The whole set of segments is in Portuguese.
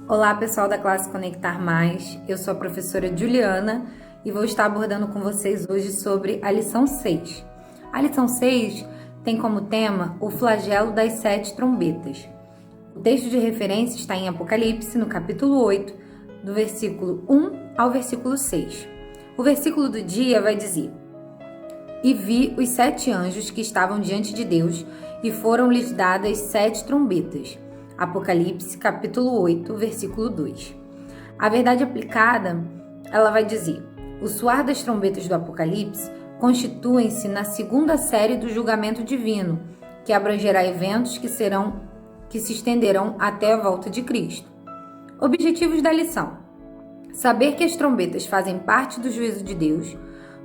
Olá, pessoal da classe Conectar Mais. Eu sou a professora Juliana e vou estar abordando com vocês hoje sobre a lição 6. A lição 6 tem como tema o flagelo das 7 trombetas. O texto de referência está em Apocalipse, no capítulo 8, do versículo 1 ao versículo 6. O versículo do dia vai dizer: E vi os 7 anjos que estavam diante de Deus, e foram-lhes dadas 7 trombetas. Apocalipse, capítulo 8, versículo 2. A verdade aplicada, ela vai dizer: o soar das trombetas do Apocalipse constituem-se na segunda série do julgamento divino, que abrangerá eventos que se estenderão até a volta de Cristo. Objetivos da lição: saber que as trombetas fazem parte do juízo de Deus,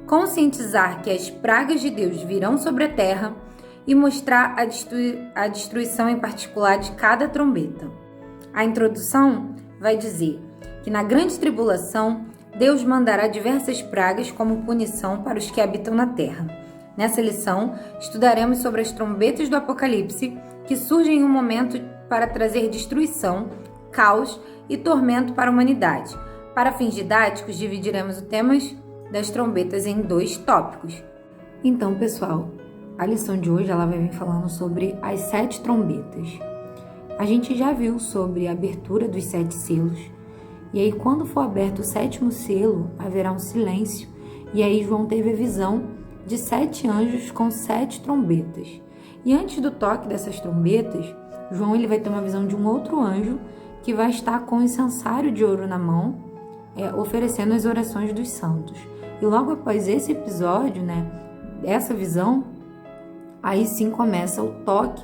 conscientizar que as pragas de Deus virão sobre a terra e mostrar a destruição em particular de cada trombeta. A introdução vai dizer que na grande tribulação Deus mandará diversas pragas como punição para os que habitam na terra. Nessa lição, estudaremos sobre as trombetas do Apocalipse que surgem em um momento para trazer destruição, caos e tormento para a humanidade. Para fins didáticos, dividiremos os temas das trombetas em 2 tópicos. Então, pessoal, a lição de hoje ela vai vir falando sobre as 7 trombetas. A gente já viu sobre a abertura dos 7 selos. E aí, quando for aberto o 7º selo, haverá um silêncio. E aí, João teve a visão de 7 anjos com 7 trombetas. E antes do toque dessas trombetas, João ele vai ter uma visão de um outro anjo que vai estar com o incensário de ouro na mão, oferecendo as orações dos santos. E logo após esse episódio, essa visão, aí sim começa o toque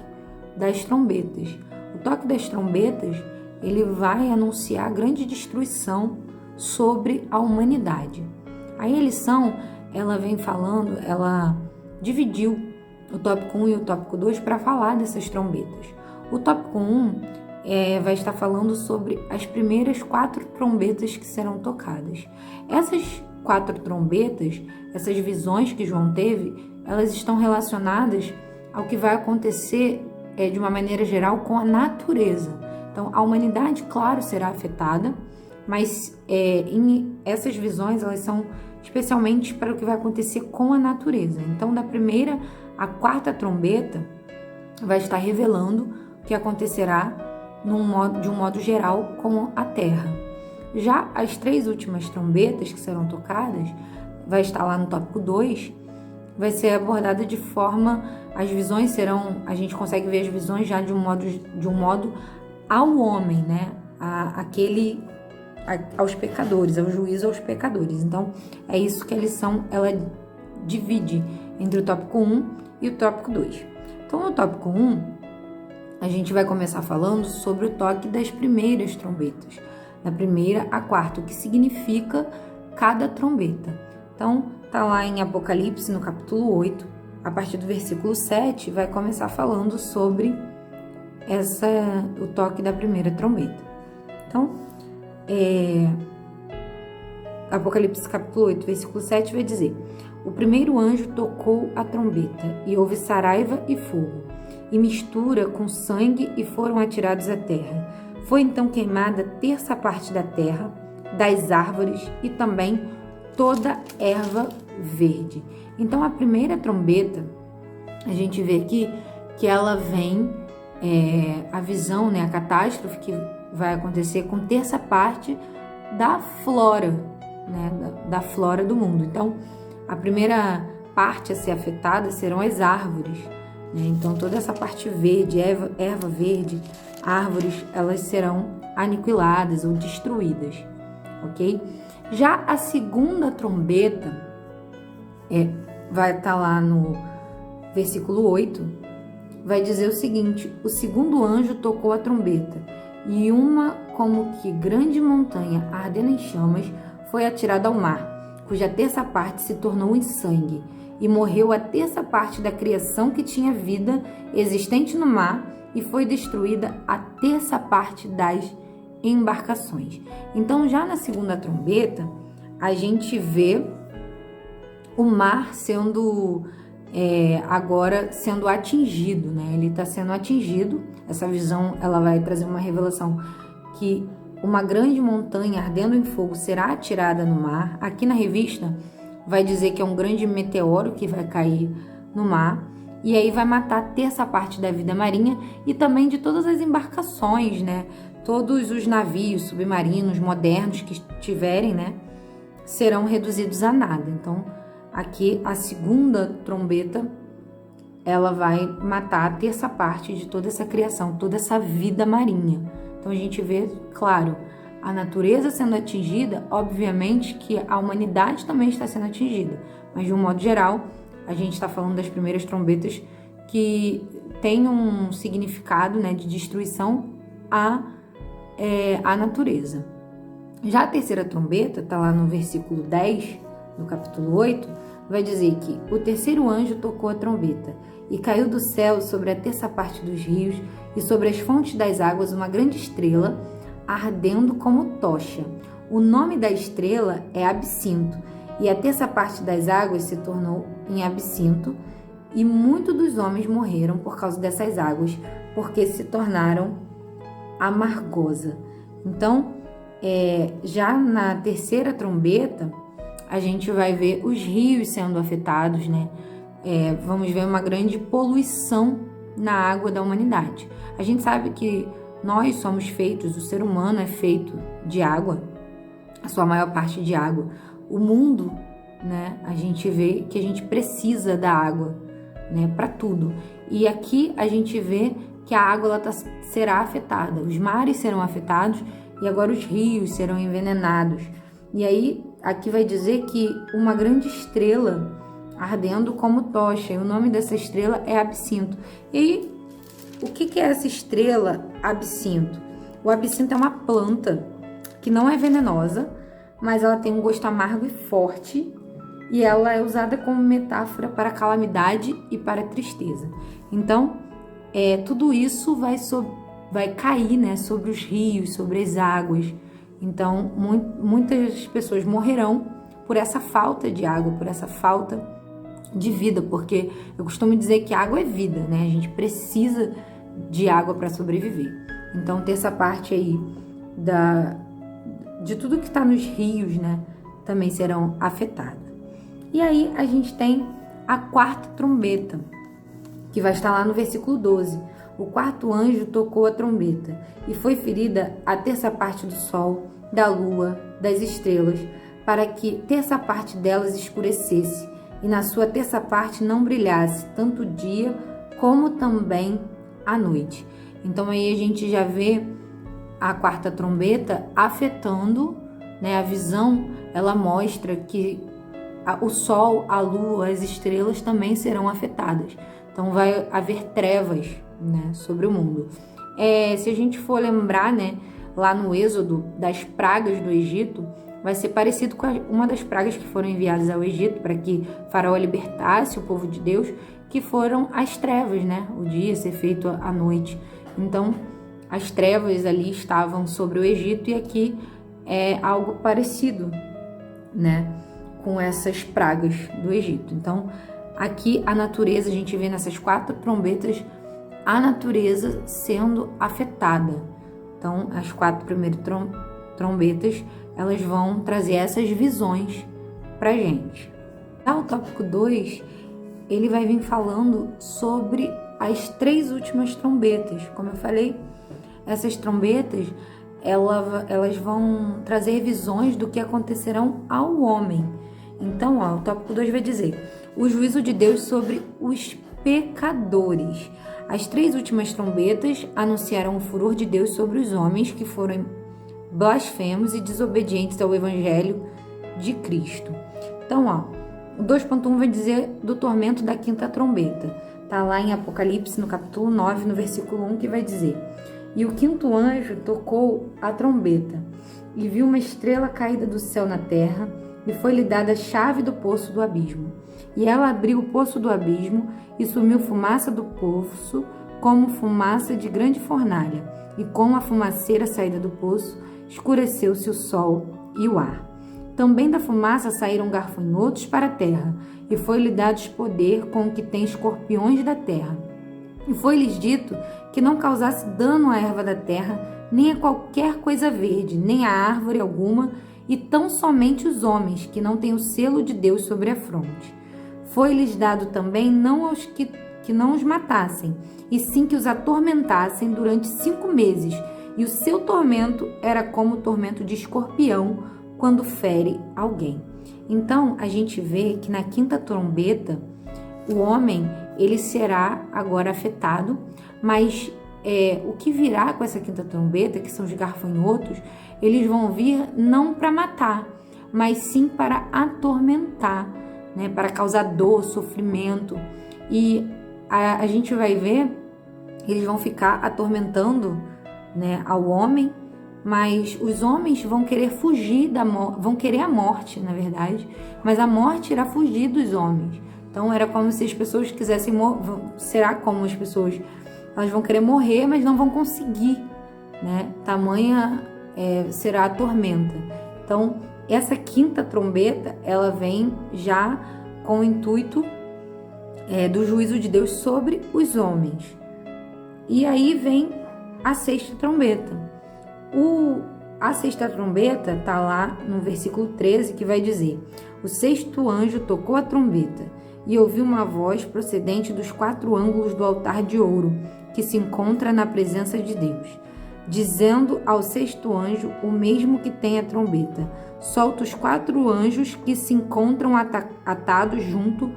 das trombetas. O toque das trombetas, ele vai anunciar grande destruição sobre a humanidade. Aí a lição, ela vem falando, ela dividiu o tópico 1 e o tópico 2 para falar dessas trombetas. O tópico 1 vai estar falando sobre as primeiras 4 trombetas que serão tocadas. Essas 4 trombetas, essas visões que João teve, elas estão relacionadas ao que vai acontecer de uma maneira geral com a natureza. Então, a humanidade, claro, será afetada, mas essas visões elas são especialmente para o que vai acontecer com a natureza. Então, da primeira à 4ª trombeta, vai estar revelando o que acontecerá de um modo geral com a Terra. Já as 3 últimas trombetas que serão tocadas, vai estar lá no tópico 2, vai ser abordada de forma, as visões serão, a gente consegue ver as visões já de um modo ao homem, aos pecadores, ao juízo aos pecadores. Então, é isso que a lição, ela divide entre o tópico 1 e o tópico 2. Então, no tópico 1, a gente vai começar falando sobre o toque das primeiras trombetas, da primeira à 4ª, o que significa cada trombeta. Então, tá lá em Apocalipse, no capítulo 8, a partir do versículo 7, vai começar falando sobre o toque da primeira trombeta. Então, Apocalipse capítulo 8, versículo 7 vai dizer: O primeiro anjo tocou a trombeta, e houve saraiva e fogo, e mistura com sangue, e foram atirados à terra. Foi então queimada 1/3 parte da terra, das árvores e também toda erva verde. Então, a primeira trombeta, a gente vê aqui que ela vem, a visão, a catástrofe que vai acontecer com 1/3 parte da flora, da flora do mundo. Então, a primeira parte a ser afetada serão as árvores. Então, toda essa parte verde, erva verde, árvores, elas serão aniquiladas ou destruídas, ok? Já a segunda trombeta, vai estar lá no versículo 8, vai dizer o seguinte: o segundo anjo tocou a trombeta, e uma como que grande montanha ardendo em chamas foi atirada ao mar, cuja 1/3 parte se tornou em sangue, e morreu a 1/3 parte da criação que tinha vida existente no mar, e foi destruída a 1/3 parte das embarcações. Então, já na segunda trombeta, a gente vê o mar sendo agora sendo atingido, Ele está sendo atingido. Essa visão, ela vai trazer uma revelação que uma grande montanha ardendo em fogo será atirada no mar. Aqui na revista vai dizer que é um grande meteoro que vai cair no mar, e aí vai matar a terça parte da vida marinha e também de todas as embarcações, né? Todos os navios submarinos modernos que tiverem, né, serão reduzidos a nada. Então, aqui a segunda trombeta, ela vai matar a terça parte de toda essa criação, toda essa vida marinha. Então, a gente vê, claro, a natureza sendo atingida, obviamente que a humanidade também está sendo atingida, mas de um modo geral, a gente está falando das primeiras trombetas que tem um significado, né, de destruição à natureza. Já a terceira trombeta, está lá no versículo 10 do capítulo 8, vai dizer que o terceiro anjo tocou a trombeta e caiu do céu sobre a terça parte dos rios e sobre as fontes das águas uma grande estrela ardendo como tocha. O nome da estrela é Absinto, e a terça parte das águas se tornou em absinto, e muitos dos homens morreram por causa dessas águas, porque se tornaram amargosa. Então, já na terceira trombeta, a gente vai ver os rios sendo afetados, né? Vamos ver uma grande poluição na água da humanidade. A gente sabe que nós somos feitos, o ser humano é feito de água, a sua maior parte de água. O mundo, né? A gente vê que a gente precisa da água, né? Para tudo. E aqui a gente vê que a água será afetada, os mares serão afetados e agora os rios serão envenenados. E aí, aqui vai dizer que uma grande estrela ardendo como tocha, e o nome dessa estrela é Absinto. E aí, o que é essa estrela Absinto? O absinto é uma planta que não é venenosa, mas ela tem um gosto amargo e forte, e ela é usada como metáfora para calamidade e para tristeza. Então, tudo isso vai cair, né, sobre os rios, sobre as águas. Então, muitas pessoas morrerão por essa falta de água, por essa falta de vida, porque eu costumo dizer que água é vida, né? A gente precisa de água para sobreviver. Então, ter essa parte aí de tudo que está nos rios, né, também serão afetadas. E aí, a gente tem a quarta trombeta, que vai estar lá no versículo 12. O quarto anjo tocou a trombeta, e foi ferida a terça parte do sol, da lua, das estrelas, para que terça parte delas escurecesse, e na sua terça parte não brilhasse tanto o dia como também a noite. Então aí a gente já vê a quarta trombeta afetando, né, a visão. Ela mostra que o sol, a lua, as estrelas também serão afetadas. Então vai haver trevas, né, sobre o mundo. Se a gente for lembrar, né, lá no Êxodo, das pragas do Egito, vai ser parecido com uma das pragas que foram enviadas ao Egito para que Faraó libertasse o povo de Deus, que foram as trevas, né, o dia ser feito à noite. Então, as trevas ali estavam sobre o Egito, e aqui é algo parecido, né, com essas pragas do Egito. Então, aqui a natureza, a gente vê nessas quatro trombetas a natureza sendo afetada. Então, as quatro primeiras trombetas, elas vão trazer essas visões pra gente. Já o tópico 2, ele vai vir falando sobre as três últimas trombetas. Como eu falei, essas trombetas, elas vão trazer visões do que acontecerão ao homem. Então, o tópico 2 vai dizer: o juízo de Deus sobre os pecadores. As três últimas trombetas anunciaram o furor de Deus sobre os homens que foram blasfemos e desobedientes ao evangelho de Cristo. Então, o 2.1 vai dizer do tormento da quinta trombeta. Tá lá em Apocalipse, no capítulo 9, no versículo 1, que vai dizer: e o quinto anjo tocou a trombeta, e viu uma estrela caída do céu na terra, e foi-lhe dada a chave do poço do abismo. E ela abriu o poço do abismo, e sumiu fumaça do poço, como fumaça de grande fornalha, e com a fumaceira saída do poço, escureceu-se o sol e o ar. Também da fumaça saíram gafanhotos para a terra, e foi-lhe dado poder com o que tem escorpiões da terra. E foi-lhes dito que não causasse dano à erva da terra, nem a qualquer coisa verde, nem a árvore alguma, e tão somente os homens, que não têm o selo de Deus sobre a fronte. Foi-lhes dado também não aos que não os matassem, e sim que os atormentassem durante 5 meses, e o seu tormento era como o tormento de escorpião quando fere alguém. Então, a gente vê que na 5ª trombeta, o homem, ele será agora afetado, mas o que virá com essa 5ª trombeta, que são os gafanhotos, eles vão vir não para matar, mas sim para atormentar, né? Para causar dor, sofrimento. E a gente vai ver, eles vão ficar atormentando, né, ao homem, mas os homens vão querer fugir vão querer a morte, na verdade, mas a morte irá fugir dos homens. Então era como se as pessoas quisessem será como as pessoas, elas vão querer morrer, mas não vão conseguir, né? Tamanha será a tormenta. Então essa 5ª trombeta, ela vem já com o intuito do juízo de Deus sobre os homens. E aí vem a 6ª trombeta. A 6ª trombeta está lá no versículo 13, que vai dizer: o 6º anjo tocou a trombeta, e ouvi uma voz procedente dos 4 ângulos do altar de ouro, que se encontra na presença de Deus, dizendo ao 6º anjo, o mesmo que tem a trombeta: solta os 4 anjos que se encontram atados junto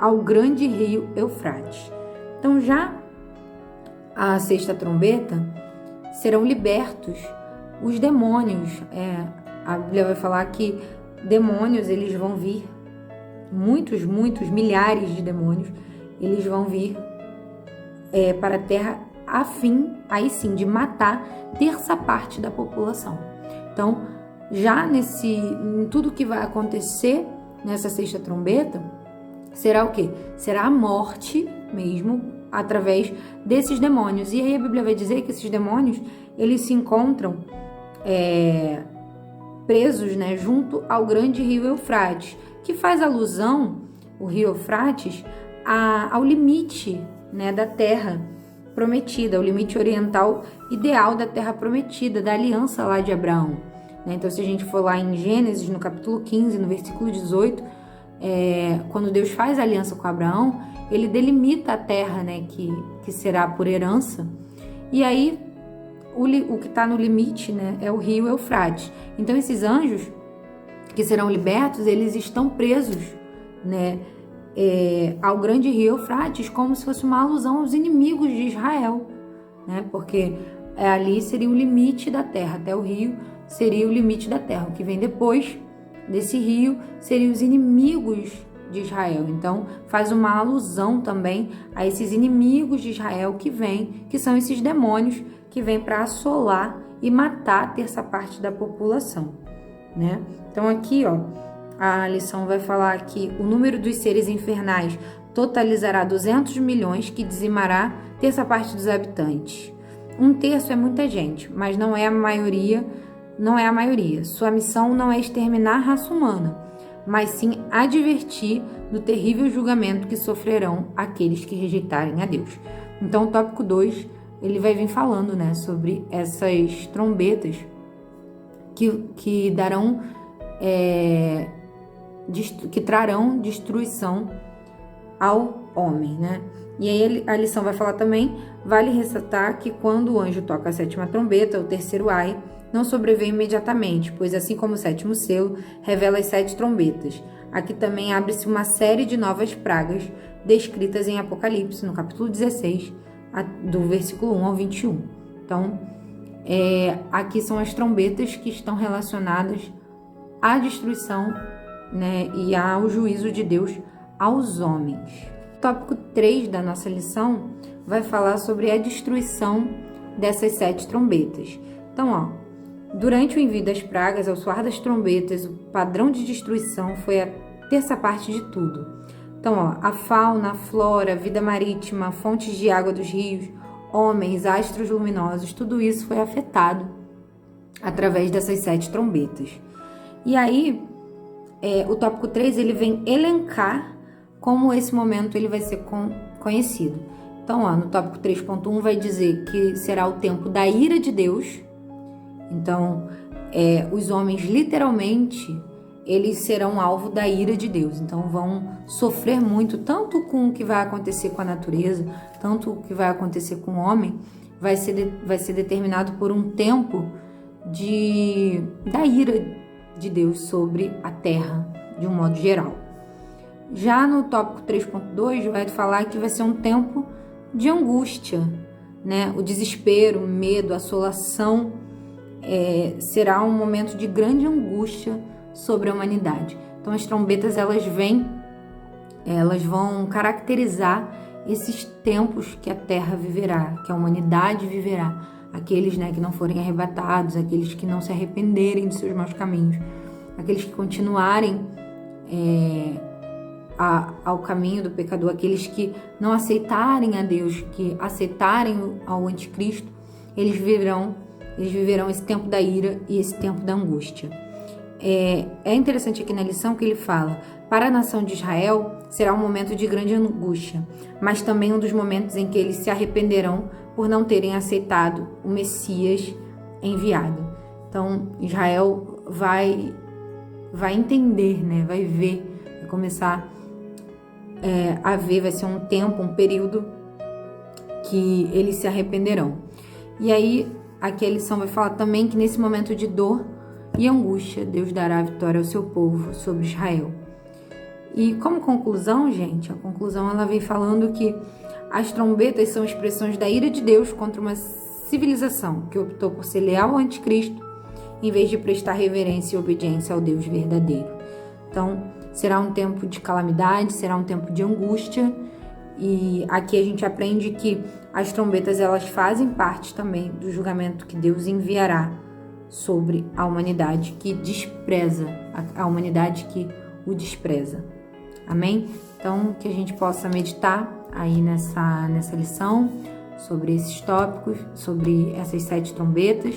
ao grande rio Eufrates. Então já a 6ª trombeta, serão libertos os demônios. A Bíblia vai falar que demônios, eles vão vir, muitos, milhares de demônios, eles vão vir para a terra a fim, aí sim, de matar 1/3 parte da população. Então, já em tudo que vai acontecer nessa 6ª trombeta, será o quê? Será a morte mesmo, através desses demônios. E aí a Bíblia vai dizer que esses demônios, eles se encontram presos, né, junto ao grande rio Eufrates, que faz alusão, o rio Eufrates, ao limite, né, da terra prometida, o limite oriental ideal da terra prometida, da aliança lá de Abraão. Né? Então, se a gente for lá em Gênesis, no capítulo 15, no versículo 18, quando Deus faz aliança com Abraão, ele delimita a terra, né, que será por herança, e aí o que está no limite, né, é o rio Eufrates. Então esses anjos que serão libertos, eles estão presos, né, ao grande rio Eufrates, como se fosse uma alusão aos inimigos de Israel, né, porque ali seria o limite da terra, até o rio seria o limite da terra. O que vem depois desse rio seriam os inimigos de Israel. Então faz uma alusão também a esses inimigos de Israel que são esses demônios que vêm para assolar e matar 1/3 parte da população, né? Então aqui, a lição vai falar que o número dos seres infernais totalizará 200 milhões, que dizimará 1/3 parte dos habitantes. 1/3 é muita gente, mas não é a maioria. Sua missão não é exterminar a raça humana, mas sim advertir do terrível julgamento que sofrerão aqueles que rejeitarem a Deus. Então, o tópico 2, ele vai vir falando, né, sobre essas trombetas que darão, que trarão destruição ao homem, né? E aí a lição vai falar também, vale ressaltar que quando o anjo toca a 7ª trombeta, o 3º ai, não sobrevém imediatamente, pois assim como o 7º selo revela as 7 trombetas, aqui também abre-se uma série de novas pragas descritas em Apocalipse, no capítulo 16, do versículo 1 ao 21. Então, aqui são as trombetas que estão relacionadas à destruição, né, e ao juízo de Deus aos homens. O tópico 3 da nossa lição vai falar sobre a destruição dessas 7 trombetas. Então, durante o envio das pragas, ao soar das trombetas, o padrão de destruição foi a 1/3 parte de tudo. Então, a fauna, a flora, a vida marítima, fontes de água dos rios, homens, astros luminosos, tudo isso foi afetado através dessas 7 trombetas. E aí, o tópico 3, ele vem elencar como esse momento ele vai ser conhecido. Então, no tópico 3.1 vai dizer que será o tempo da ira de Deus. Então, os homens literalmente, eles serão alvo da ira de Deus. Então, vão sofrer muito, tanto com o que vai acontecer com a natureza, tanto o que vai acontecer com o homem, vai ser determinado por um tempo da ira de Deus sobre a terra, de um modo geral. Já no tópico 3.2 vai falar que vai ser um tempo de angústia, né? O desespero, o medo, a assolação será um momento de grande angústia sobre a humanidade. Então as trombetas elas vão caracterizar esses tempos que a terra viverá, que a humanidade viverá. Aqueles, né, que não forem arrebatados, aqueles que não se arrependerem de seus maus caminhos, aqueles que continuarem ao caminho do pecador, aqueles que não aceitarem a Deus, que aceitarem ao anticristo, eles viverão esse tempo da ira e esse tempo da angústia. É interessante aqui na lição que ele fala: para a nação de Israel será um momento de grande angústia, mas também um dos momentos em que eles se arrependerão por não terem aceitado o Messias enviado. Então Israel vai entender, né? Vai ver, vai começar a ver, vai ser um tempo, um período que eles se arrependerão. E aí aqui a lição vai falar também que nesse momento de dor e angústia, Deus dará a vitória ao seu povo sobre Israel. E como conclusão, gente, a conclusão ela vem falando que as trombetas são expressões da ira de Deus contra uma civilização que optou por ser leal ao anticristo, em vez de prestar reverência e obediência ao Deus verdadeiro. Então, será um tempo de calamidade, será um tempo de angústia, e aqui a gente aprende que as trombetas elas fazem parte também do julgamento que Deus enviará sobre a humanidade que despreza, a humanidade que o despreza. Amém? Então, que a gente possa meditar aí nessa lição sobre esses tópicos, sobre essas 7 trombetas,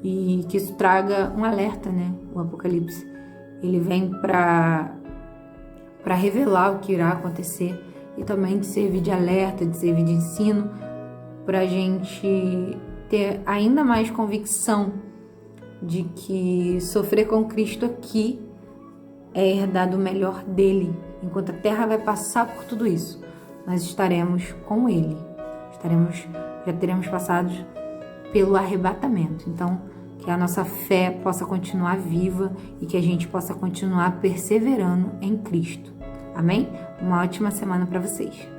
e que isso traga um alerta, né? O Apocalipse, ele vem para revelar o que irá acontecer e também de servir de alerta, de servir de ensino, para a gente ter ainda mais convicção de que sofrer com Cristo aqui é herdar o melhor dele. Enquanto a terra vai passar por tudo isso, nós estaremos com ele. Já teremos passado pelo arrebatamento. Então, que a nossa fé possa continuar viva e que a gente possa continuar perseverando em Cristo. Amém? Uma ótima semana para vocês.